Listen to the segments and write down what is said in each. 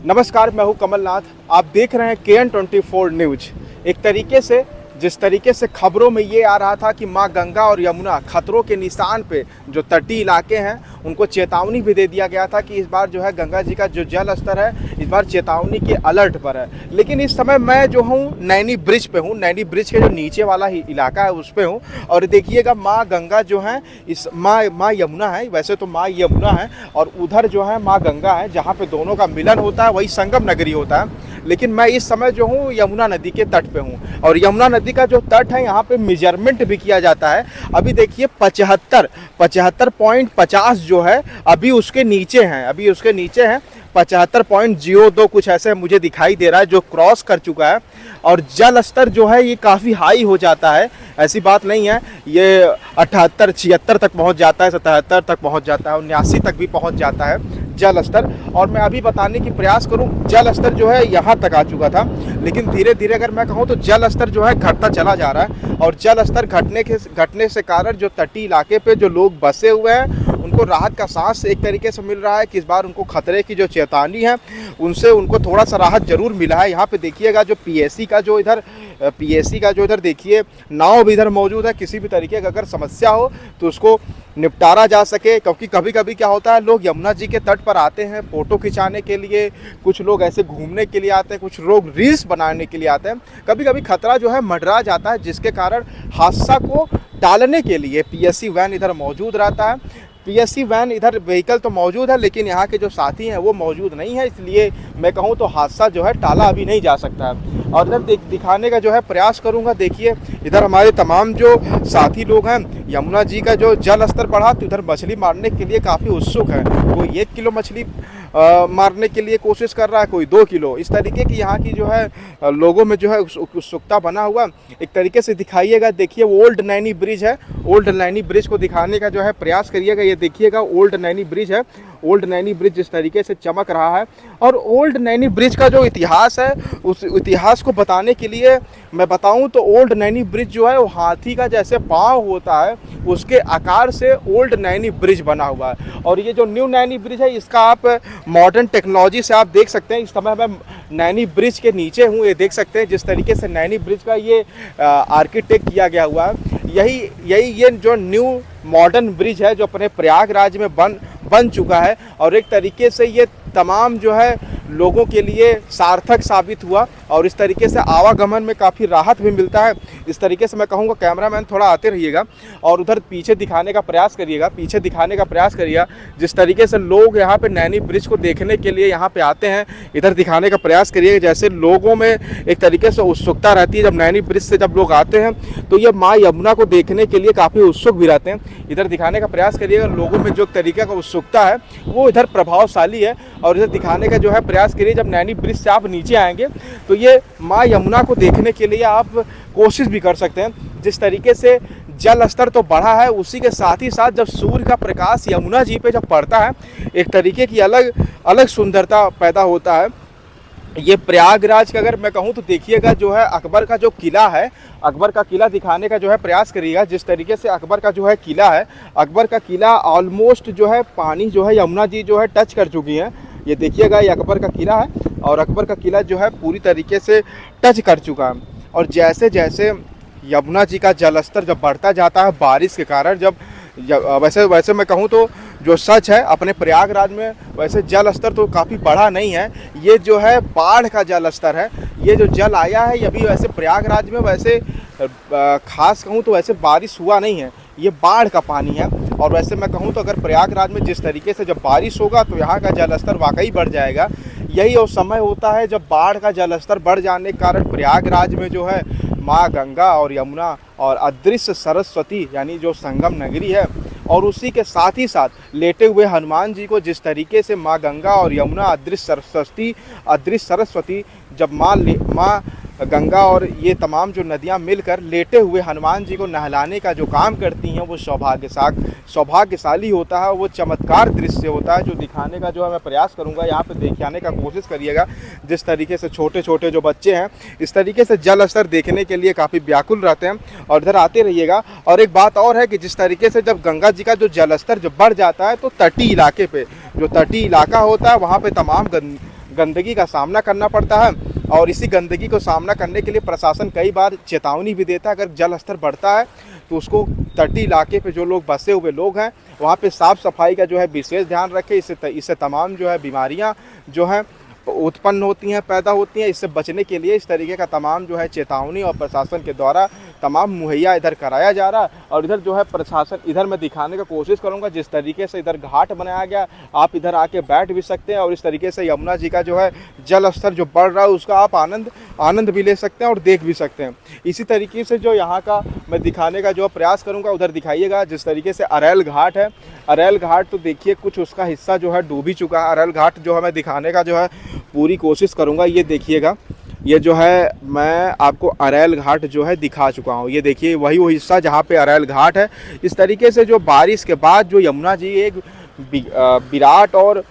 नमस्कार, मैं हूं कमलनाथ। आप देख रहे हैं KN24 न्यूज। एक तरीके से जिस तरीके से खबरों में ये आ रहा था कि मां गंगा और यमुना खतरों के निशान पे जो तटीय इलाके हैं उनको चेतावनी भी दे दिया गया था कि इस बार जो है गंगा जी का जो जल स्तर है इस बार चेतावनी के अलर्ट पर है। लेकिन इस समय मैं जो हूँ नैनी ब्रिज पे हूँ। नैनी ब्रिज के जो नीचे वाला ही इलाका है उस पे हूँ और देखिएगा माँ गंगा जो है इस माँ यमुना है, वैसे तो माँ यमुना है और उधर जो है माँ गंगा है, जहाँ पे दोनों का मिलन होता है वही संगम नगरी होता है। लेकिन मैं इस समय जो हूँ यमुना नदी के तट पे हूँ और यमुना नदी का जो तट है यहाँ पे मेजरमेंट भी किया जाता है। अभी देखिए 75.50 जो है अभी उसके नीचे हैं, 75.02 कुछ ऐसे मुझे दिखाई दे रहा है जो क्रॉस कर चुका है। और जल स्तर जो है ये काफ़ी हाई हो जाता है, ऐसी बात नहीं है, ये 78 76 तक पहुंच जाता है, 77 तक पहुंच जाता है, 79 तक भी पहुंच जाता है जल स्तर। और मैं अभी बताने की प्रयास करूं, जल स्तर जो है यहाँ तक आ चुका था, लेकिन धीरे धीरे अगर मैं कहूँ तो जल स्तर जो है घटता चला जा रहा है। और जल स्तर घटने से कारण जो तटीय इलाके पे जो लोग बसे हुए हैं उनको राहत का सांस एक तरीके से मिल रहा है कि इस बार उनको खतरे की जो चेतावनी है उनसे उनको थोड़ा सा राहत जरूर मिला है। यहाँ पे देखिएगा जो पीएसी का जो इधर देखिए नाव भी इधर मौजूद है। किसी भी तरीके का अगर समस्या हो तो उसको निपटारा जा सके, क्योंकि कभी कभी क्या होता है लोग यमुना जी के तट पर आते हैं फ़ोटो खिंचाने के लिए, कुछ लोग ऐसे घूमने के लिए आते हैं, कुछ लोग रील्स बनाने के लिए आते हैं। कभी कभी खतरा जो है मंडरा जाता है, जिसके कारण हादसा को टालने के लिए पीएससी वैन इधर मौजूद रहता है। पीएससी वैन इधर व्हीकल तो मौजूद है लेकिन यहाँ के जो साथी हैं वो मौजूद नहीं है, इसलिए मैं कहूँ तो हादसा जो है टाला अभी नहीं जा सकता है। और इधर दिखाने का जो है प्रयास करूँगा। देखिए इधर हमारे तमाम जो साथी लोग हैं, यमुना जी का जो जल स्तर बढ़ा तो इधर मछली मारने के लिए काफ़ी उत्सुक है। कोई 1 किलो मछली मारने के लिए कोशिश कर रहा है, कोई 2 किलो। इस तरीके की यहाँ की जो है लोगों में जो है उत्सुकता बना हुआ। एक तरीके से दिखाइएगा, देखिए ओल्ड नैनी ब्रिज है, ओल्ड नैनी ब्रिज को दिखाने का जो है प्रयास करिएगा। ये देखिएगा ओल्ड नैनी ब्रिज है, ओल्ड नैनी ब्रिज जिस तरीके से चमक रहा है। और ओल्ड नैनी ब्रिज का जो इतिहास है उस इतिहास को बताने के लिए मैं बताऊं तो ओल्ड नैनी ब्रिज जो है वो हाथी का जैसे पाँव होता है उसके आकार से ओल्ड नैनी ब्रिज बना हुआ है। और ये जो न्यू नैनी ब्रिज है इसका आप मॉडर्न टेक्नोलॉजी से आप देख सकते हैं। इस समय मैं नैनी ब्रिज के नीचे हूँ, ये देख सकते हैं जिस तरीके से नैनी ब्रिज का ये आर्किटेक्ट किया गया हुआ है। ये जो न्यू मॉडर्न ब्रिज है जो अपने प्रयागराज में बन चुका है और एक तरीके से ये तमाम जो है लोगों के लिए सार्थक साबित हुआ और इस तरीके से आवागमन में काफ़ी राहत भी मिलता है। इस तरीके से मैं कहूँगा कैमरामैन थोड़ा आते रहिएगा और उधर पीछे दिखाने का प्रयास करिएगा, जिस तरीके से लोग यहाँ पे नैनी ब्रिज को देखने के लिए यहाँ पे आते हैं, इधर दिखाने का प्रयास करिएगा। जैसे लोगों में एक तरीके से उत्सुकता रहती है, जब नैनी ब्रिज से जब लोग आते हैं तो ये माँ यमुना को देखने के लिए काफ़ी उत्सुक भी रहते हैं। इधर दिखाने का प्रयास करिएगा, लोगों में जो तरीके का उत्सुकता है वो इधर प्रभावशाली है। और इधर दिखाने का जो है प्रयास करिए, जब नैनी ब्रिज से आप नीचे आएंगे तो ये माँ यमुना को देखने के लिए आप कोशिश भी कर सकते हैं। जिस तरीके से जल स्तर तो बढ़ा है उसी के साथ ही साथ जब सूर्य का प्रकाश यमुना जी पे जब पड़ता है एक तरीके की अलग सुंदरता पैदा होता है। ये प्रयागराज का अगर मैं कहूँ तो देखिएगा जो है अकबर का जो किला है, अकबर का किला दिखाने का जो है प्रयास करिएगा। जिस तरीके से अकबर का जो है किला है, अकबर का किला ऑलमोस्ट जो है पानी जो है यमुना जी जो है टच कर चुकी है। ये देखिएगा ये अकबर का किला है और अकबर का किला जो है पूरी तरीके से टच कर चुका है। और जैसे जैसे यमुना जी का जल स्तर जब बढ़ता जाता है बारिश के कारण, वैसे मैं कहूँ तो जो सच है अपने प्रयागराज में वैसे जल स्तर तो काफ़ी बढ़ा नहीं है, ये जो है बाढ़ का जल स्तर है। ये जो जल आया है अभी वैसे प्रयागराज में वैसे खास कहूँ तो वैसे बारिश हुआ नहीं है, ये बाढ़ का पानी है। और वैसे मैं कहूँ तो अगर प्रयागराज में जिस तरीके से जब बारिश होगा तो यहाँ का जल स्तर वाकई बढ़ जाएगा। यही वो समय होता है जब बाढ़ का जल स्तर बढ़ जाने के कारण प्रयागराज में जो है माँ गंगा और यमुना और अदृश्य सरस्वती यानी जो संगम नगरी है और उसी के साथ ही साथ लेटे हुए हनुमान जी को जिस तरीके से माँ गंगा और यमुना अदृश्य सरस्वती जब माँ गंगा और ये तमाम जो नदियाँ मिलकर लेटे हुए हनुमान जी को नहलाने का जो काम करती हैं वो सौभाग्यशाली होता है। वो चमत्कार दृश्य होता है जो दिखाने का जो है मैं प्रयास करूँगा, यहाँ पे दिखाने का कोशिश करिएगा। जिस तरीके से छोटे छोटे जो बच्चे हैं इस तरीके से जल स्तर देखने के लिए काफ़ी व्याकुल रहते हैं और इधर आते रहिएगा। और एक बात और है कि जिस तरीके से जब गंगा जी का जो जल स्तर जब बढ़ जाता है तो तटीय इलाके पे जो तटीय इलाका होता है वहाँ पे तमाम गंदगी का सामना करना पड़ता है। और इसी गंदगी को सामना करने के लिए प्रशासन कई बार चेतावनी भी देता है, अगर जल स्तर बढ़ता है तो उसको तटीय इलाके पे जो लोग बसे हुए लोग हैं वहाँ पे साफ़ सफाई का जो है विशेष ध्यान रखें। इससे तमाम जो है बीमारियाँ जो हैं उत्पन्न होती हैं, पैदा होती हैं। इससे बचने के लिए इस तरीके का तमाम जो है चेतावनी और प्रशासन के द्वारा तमाम मुहैया इधर कराया जा रहा है। और इधर जो है प्रशासन, इधर मैं दिखाने का कोशिश करूंगा जिस तरीके से इधर घाट बनाया गया, आप इधर आके बैठ भी सकते हैं और इस तरीके से यमुना जी का जो है जल स्तर जो बढ़ रहा है उसका आप आनंद भी ले सकते हैं और देख भी सकते हैं। इसी तरीके से जो यहाँ का मैं दिखाने का जो प्रयास करूँगा, उधर दिखाइएगा जिस तरीके से अरैल घाट है। अरैल घाट तो देखिए कुछ उसका हिस्सा जो है डूब ही चुका है। अरैल घाट जो है मैं दिखाने का जो है पूरी कोशिश करूँगा। ये देखिएगा, ये जो है मैं आपको अरैल घाट जो है दिखा चुका हूँ। ये देखिए वही वो हिस्सा जहाँ पे अरैल घाट है। इस तरीके से जो बारिश के बाद जो यमुना जी एक विराट और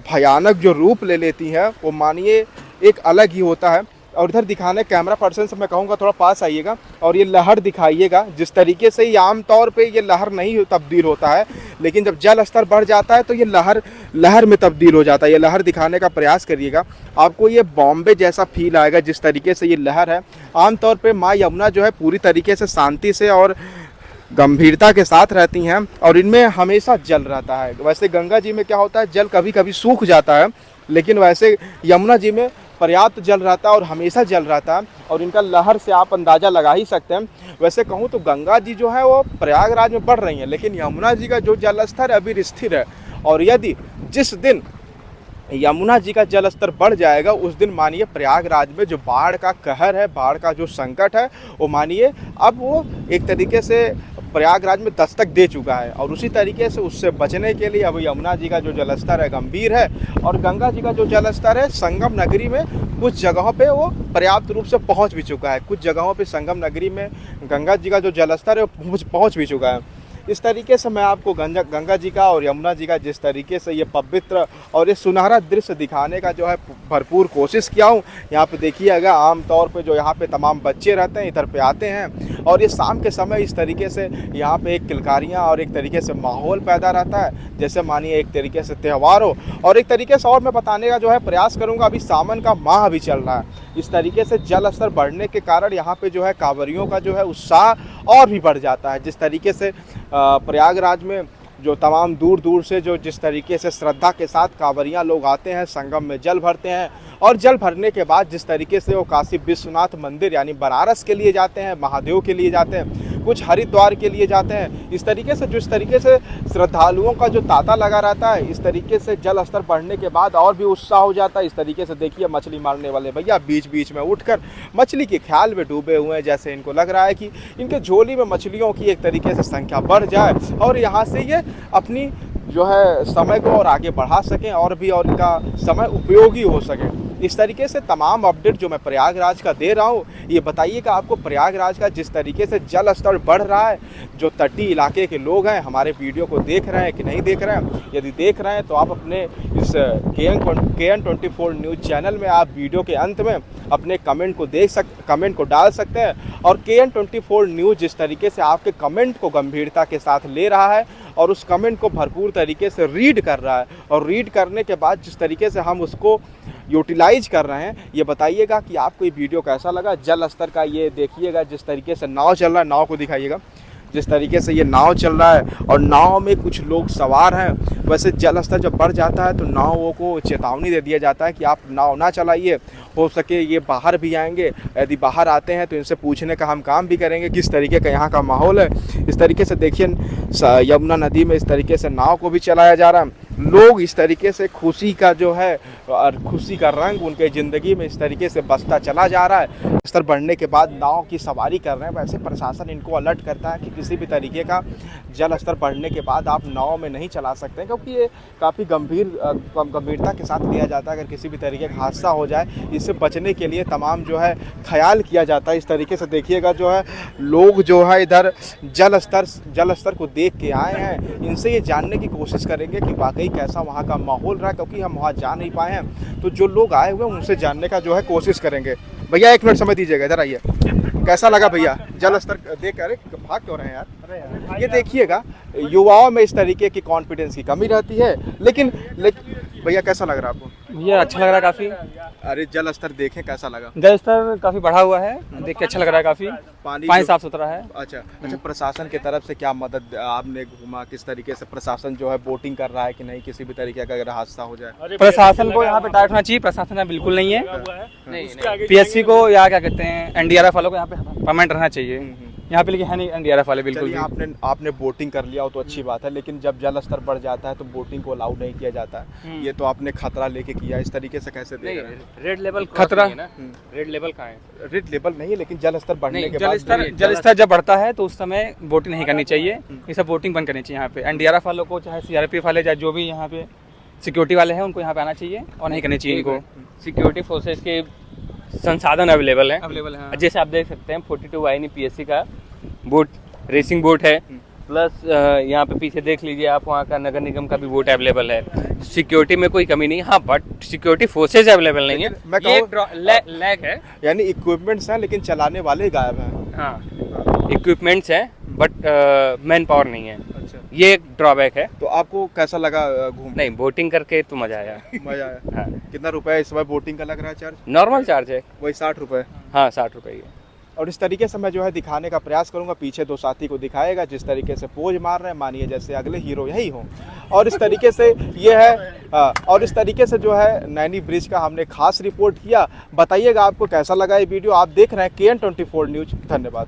भयानक जो रूप ले लेती है वो मानिए एक अलग ही होता है। और इधर दिखाने कैमरा पर्सन से मैं कहूँगा थोड़ा पास आइएगा और ये लहर दिखाइएगा। जिस तरीके से ये आम तौर पे ये लहर नहीं तब्दील होता है, लेकिन जब जल स्तर बढ़ जाता है तो ये लहर में तब्दील हो जाता है। ये लहर दिखाने का प्रयास करिएगा, आपको ये बॉम्बे जैसा फील आएगा जिस तरीके से ये लहर है। आमतौर पर माँ यमुना जो है पूरी तरीके से शांति से और गंभीरता के साथ रहती हैं और इनमें हमेशा जल रहता है। वैसे गंगा जी में क्या होता है, जल कभी कभी सूख जाता है, लेकिन वैसे यमुना जी में पर्याप्त जल रहता है और हमेशा जल रहता है। और इनका लहर से आप अंदाज़ा लगा ही सकते हैं। वैसे कहूँ तो गंगा जी जो है वो प्रयागराज में बढ़ रही हैं, लेकिन यमुना जी का जो जल स्तर अभी स्थिर है। और यदि जिस दिन यमुना जी का जल स्तर बढ़ जाएगा उस दिन मानिए प्रयागराज में जो बाढ़ का कहर है, बाढ़ का जो संकट है, वो मानिए अब वो एक तरीके से प्रयागराज में दस्तक दे चुका है। और उसी तरीके से उससे बचने के लिए अब यमुना जी का जो जलस्तर है गंभीर है और गंगा जी का जो जलस्तर है संगम नगरी में कुछ जगहों पे वो पर्याप्त रूप से पहुंच भी चुका है। कुछ जगहों पे संगम नगरी में गंगा जी का जो जलस्तर है वो पहुंच भी चुका है। इस तरीके से मैं आपको गंगा जी का और यमुना जी का जिस तरीके से ये पवित्र और ये सुनहरा दृश्य दिखाने का जो है भरपूर कोशिश किया हूँ। यहाँ पे देखिएगा आम तौर पे जो यहाँ पे तमाम बच्चे रहते हैं इधर पे आते हैं और ये शाम के समय इस तरीके से यहाँ पे एक किलकारियाँ और एक तरीके से माहौल पैदा रहता है, जैसे मानिए एक तरीके से त्यौहार हो। और एक तरीके से और मैं बताने का जो है प्रयास करूँगा, अभी सावन का माह भी चल रहा है। इस तरीके से जल स्तर बढ़ने के कारण यहाँ पे जो है कांवरियों का जो है उत्साह और भी बढ़ जाता है। जिस तरीके से प्रयागराज में जो तमाम दूर दूर से जो जिस तरीके से श्रद्धा के साथ कांवरियाँ लोग आते हैं, संगम में जल भरते हैं और जल भरने के बाद जिस तरीके से वो काशी विश्वनाथ मंदिर यानी बनारस के लिए जाते हैं, महादेव के लिए जाते हैं, कुछ हरिद्वार के लिए जाते हैं। इस तरीके से जिस तरीके से श्रद्धालुओं का जो तांता लगा रहता है, इस तरीके से जल स्तर बढ़ने के बाद और भी उत्साह हो जाता है। इस तरीके से देखिए मछली मारने वाले भैया बीच बीच में उठकर मछली के ख्याल में डूबे हुए हैं, जैसे इनको लग रहा है कि इनके झोली में मछलियों की एक तरीके से संख्या बढ़ जाए और यहाँ से ये अपनी जो है समय को और आगे बढ़ा सकें और इनका समय उपयोगी हो सके। इस तरीके से तमाम अपडेट जो मैं प्रयागराज का दे रहा हूँ, ये बताइएगा आपको प्रयागराज का जिस तरीके से जल स्तर बढ़ रहा है, जो तटीय इलाके के लोग हैं हमारे वीडियो को देख रहे हैं कि नहीं देख रहे हैं। यदि देख रहे हैं तो आप अपने इस KN24 न्यूज़ चैनल में आप वीडियो के अंत में अपने कमेंट को डाल सकते हैं। और KN24 न्यूज़ जिस तरीके से आपके कमेंट को गंभीरता के साथ ले रहा है और उस कमेंट को भरपूर तरीके से रीड कर रहा है और रीड करने के बाद जिस तरीके से हम उसको यूटिलाइज कर रहे हैं, ये बताइएगा कि आपको ये वीडियो कैसा लगा। जल स्तर का ये देखिएगा जिस तरीके से नाव चल रहा है, नाव को दिखाइएगा जिस तरीके से ये नाव चल रहा है और नाव में कुछ लोग सवार हैं। वैसे जल स्तर जब बढ़ जाता है तो नावों को चेतावनी दे दिया जाता है कि आप नाव ना चलाइए, हो सके ये बाहर भी आएंगे, यदि बाहर आते हैं तो इनसे पूछने का हम काम भी करेंगे किस तरीके का यहाँ का माहौल है। इस तरीके से देखिए यमुना नदी में इस तरीके से नाव को भी चलाया जा रहा है। लोग इस तरीके से खुशी का जो है और खुशी का रंग उनके ज़िंदगी में इस तरीके से बसता चला जा रहा है। स्तर बढ़ने के बाद नाव की सवारी कर रहे हैं। वैसे प्रशासन इनको अलर्ट करता है कि किसी भी तरीके का जल स्तर बढ़ने के बाद आप नाव में नहीं चला सकते हैं, क्योंकि ये काफ़ी गंभीरता के साथ लिया जाता है। अगर किसी भी तरीके का हादसा हो जाए, इससे बचने के लिए तमाम जो है ख्याल किया जाता है। इस तरीके से देखिएगा जो है लोग जो है इधर जल स्तर को देख के आए हैं, इनसे ये जानने की कोशिश करेंगे कि वाकई कैसा वहाँ का माहौल रहा, क्योंकि हम वहाँ जा नहीं पाए हैं। तो जो लोग आए हुए हैं उनसे जानने का जो है कोशिश करेंगे। भैया 1 मिनट समय दीजिएगा, इधर आइए। कैसा लगा भैया जल स्तर देख कर? भाग क्यों रहे हैं यार? ये देखिएगा युवाओं में इस तरीके की कॉन्फिडेंस की कमी रहती है, लेकिन भैया कैसा लग रहा है आपको? ये अच्छा लग रहा है काफ़ी। अरे जल स्तर देखें कैसा लगा? जल स्तर काफ़ी बढ़ा हुआ है, देख के अच्छा लग रहा है काफ़ी। पानी साफ सुथरा है। अच्छा, प्रशासन की तरफ से क्या मदद आपने घूमा, किस तरीके से प्रशासन जो है बोटिंग कर रहा है कि नहीं, किसी भी तरीके का अगर हादसा हो जाए? प्रशासन को यहाँ पे टाइट होना चाहिए, प्रशासन यहाँ बिल्कुल नहीं है। पीएससी को या क्या कहते हैं एनडीआरएफ वालों को यहाँ पे परमानेंट रहना चाहिए। यहाँ पे लेकिन है नहीं एनडीआरएफ वाले बिल्कुल भी। आपने बोटिंग कर लिया हो तो अच्छी बात है, लेकिन जब जल स्तर बढ़ जाता है तो बोटिंग को अलाउ नहीं किया जाता है। ये तो आपने खतरा लेके किया, इस तरीके से कैसे देख रहे हैं? रेड लेवल खतरा है ना, रेड लेवल कहाँ है? रेड लेवल नहीं है, लेकिन जल स्तर बढ़ने के बाद जल स्तर जब बढ़ता है तो उस समय बोटिंग नहीं करनी चाहिए, ये सब बोटिंग बंद करनी चाहिए। यहाँ पे एनडीआरएफ वालों को, चाहे सीआरपीएफ वाले, चाहे जो भी यहाँ पे सिक्योरिटी वाले हैं, उनको यहाँ पे आना चाहिए और नहीं करनी चाहिए इनको। सिक्योरिटी फोर्सेस के संसाधन अवेलेबल है, जैसे आप देख सकते हैं 42 वाहिनी पीएससी का बोट, रेसिंग बोट है, प्लस यहाँ पे पीछे देख लीजिए आप, वहाँ का नगर निगम का भी बोट अवेलेबल है। सिक्योरिटी में कोई कमी नहीं, हाँ बट सिक्योरिटी फोर्सेज अवेलेबल नहीं है, ये एक लैग है। यानी इक्विपमेंट्स हैं लेकिन चलाने वाले गायब हैं। हाँ, इक्विपमेंट्स हैं बट मैन पावर नहीं है। अच्छा, ये एक ड्रॉबैक है। तो आपको कैसा लगा घूम? नहीं, बोटिंग करके तो मजा आया। मजा आया। हाँ। कितना रुपए इस समय बोटिंग का लग रहा है चार्ज? नॉर्मल चार्ज है वही 60 रुपए। हाँ, 60 रुपये ही है। और इस तरीके से मैं जो है दिखाने का प्रयास करूंगा, पीछे दो साथी को दिखाएगा जिस तरीके से पोज मार रहे हैं, मानिए जैसे अगले हीरो यही हो। और इस तरीके से ये है और इस तरीके से जो है नैनी ब्रिज का हमने खास रिपोर्ट किया। बताइएगा आपको कैसा लगा ये वीडियो। आप देख रहे हैं KN24 न्यूज़। धन्यवाद।